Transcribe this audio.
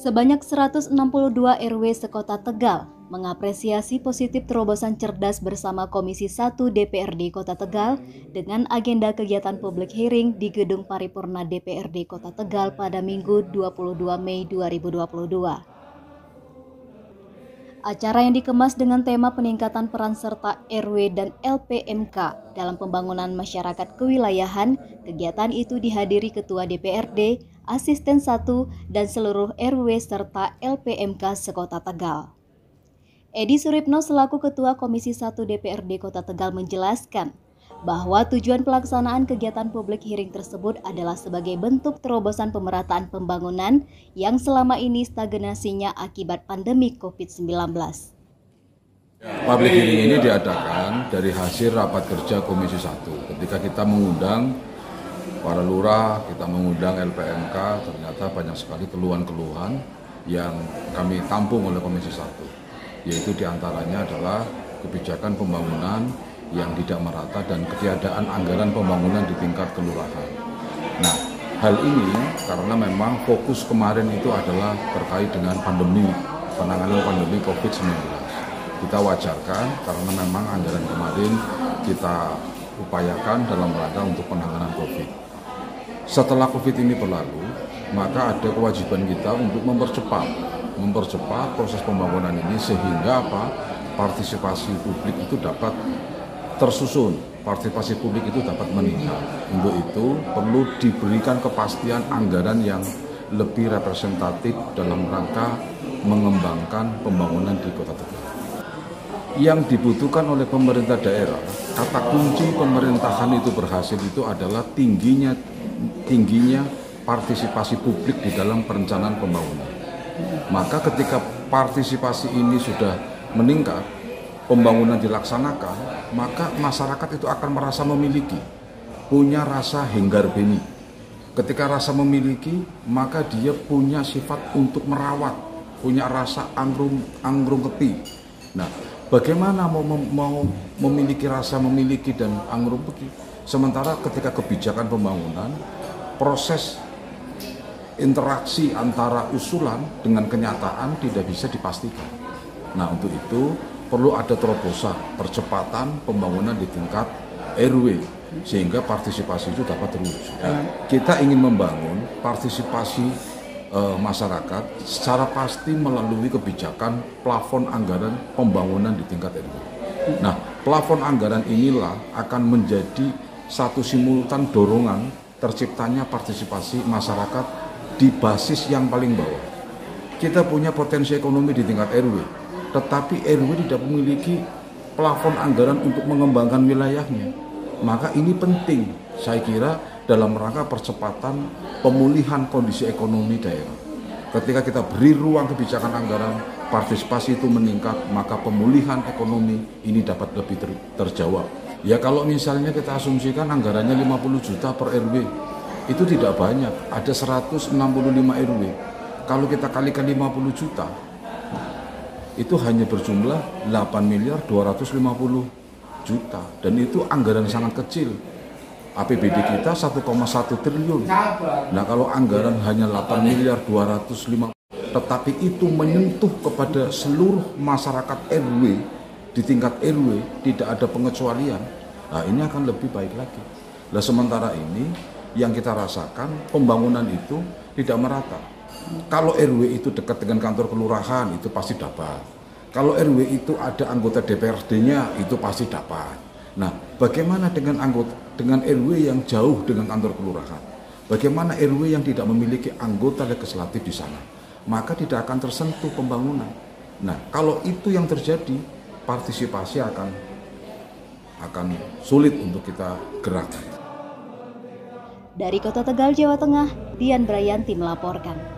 Sebanyak 162 RW sekota Tegal mengapresiasi positif terobosan cerdas bersama Komisi 1 DPRD Kota Tegal dengan agenda kegiatan public hearing di Gedung Paripurna DPRD Kota Tegal pada Minggu 22 Mei 2022. Acara yang dikemas dengan tema peningkatan peran serta RW dan LPMK dalam pembangunan masyarakat kewilayahan, kegiatan itu dihadiri Ketua DPRD, Asisten 1, dan seluruh RW serta LPMK sekota Tegal. Edi Suripno selaku Ketua Komisi 1 DPRD Kota Tegal menjelaskan bahwa tujuan pelaksanaan kegiatan publik hearing tersebut adalah sebagai bentuk terobosan pemerataan pembangunan yang selama ini stagnasinya akibat pandemi COVID-19. Public hearing ini diadakan dari hasil rapat kerja Komisi 1. Ketika kita mengundang para lurah, kita mengundang LPMK, ternyata banyak sekali keluhan-keluhan yang kami tampung oleh Komisi 1. Yaitu diantaranya adalah kebijakan pembangunan yang tidak merata dan ketiadaan anggaran pembangunan di tingkat kelurahan. Nah, hal ini karena memang fokus kemarin itu adalah terkait dengan pandemi, penanganan pandemi COVID-19. Kita wajarkan karena memang anggaran kemarin kita upayakan dalam rangka untuk penanganan COVID. Setelah COVID ini berlalu, maka ada kewajiban kita untuk mempercepat proses pembangunan ini sehingga partisipasi publik itu dapat tersusun, partisipasi publik itu dapat meningkat. Untuk itu perlu diberikan kepastian anggaran yang lebih representatif dalam rangka mengembangkan pembangunan di Kota Tegal. Yang dibutuhkan oleh pemerintah daerah, kata kunci pemerintahan itu berhasil itu adalah tingginya partisipasi publik di dalam perencanaan pembangunan. Maka ketika partisipasi ini sudah meningkat, pembangunan dilaksanakan, maka masyarakat itu akan merasa memiliki, punya rasa henggar beni. Ketika rasa memiliki, maka dia punya sifat untuk merawat, punya rasa anggrung keti. Nah, bagaimana mau memiliki rasa memiliki dan anggrung keti? Sementara ketika kebijakan pembangunan, proses interaksi antara usulan dengan kenyataan tidak bisa dipastikan. Nah, untuk itu perlu ada terobosan percepatan pembangunan di tingkat RW sehingga partisipasi itu dapat terwujud. Kita ingin membangun partisipasi masyarakat secara pasti melalui kebijakan plafon anggaran pembangunan di tingkat RW. Nah, plafon anggaran inilah akan menjadi satu simultan dorongan terciptanya partisipasi masyarakat di basis yang paling bawah. Kita punya potensi ekonomi di tingkat RW, tetapi RW tidak memiliki plafon anggaran untuk mengembangkan wilayahnya. Maka ini penting, saya kira, dalam rangka percepatan pemulihan kondisi ekonomi daerah. Ketika kita beri ruang kebijakan anggaran, partisipasi itu meningkat, maka pemulihan ekonomi ini dapat lebih terjawab. Ya kalau misalnya kita asumsikan anggarannya 50 juta per RW, itu tidak banyak, ada 165 RW. Kalau kita kalikan 50 juta, itu hanya berjumlah 8.250 juta dan itu anggaran sangat kecil. APBD kita 1,1 triliun. Nah, kalau anggaran hanya 8.250, tetapi itu menyentuh kepada seluruh masyarakat RW di tingkat RW, tidak ada pengecualian. Nah, ini akan lebih baik lagi. Nah, sementara ini yang kita rasakan pembangunan itu tidak merata. Kalau RW itu dekat dengan kantor kelurahan itu pasti dapat. Kalau RW itu ada anggota DPRD-nya itu pasti dapat. Nah, bagaimana dengan RW yang jauh dengan kantor kelurahan? Bagaimana RW yang tidak memiliki anggota legislatif di sana? Maka tidak akan tersentuh pembangunan. Nah, kalau itu yang terjadi, partisipasi akan sulit untuk kita gerakkan. Dari Kota Tegal, Jawa Tengah, Dian Brayanti melaporkan.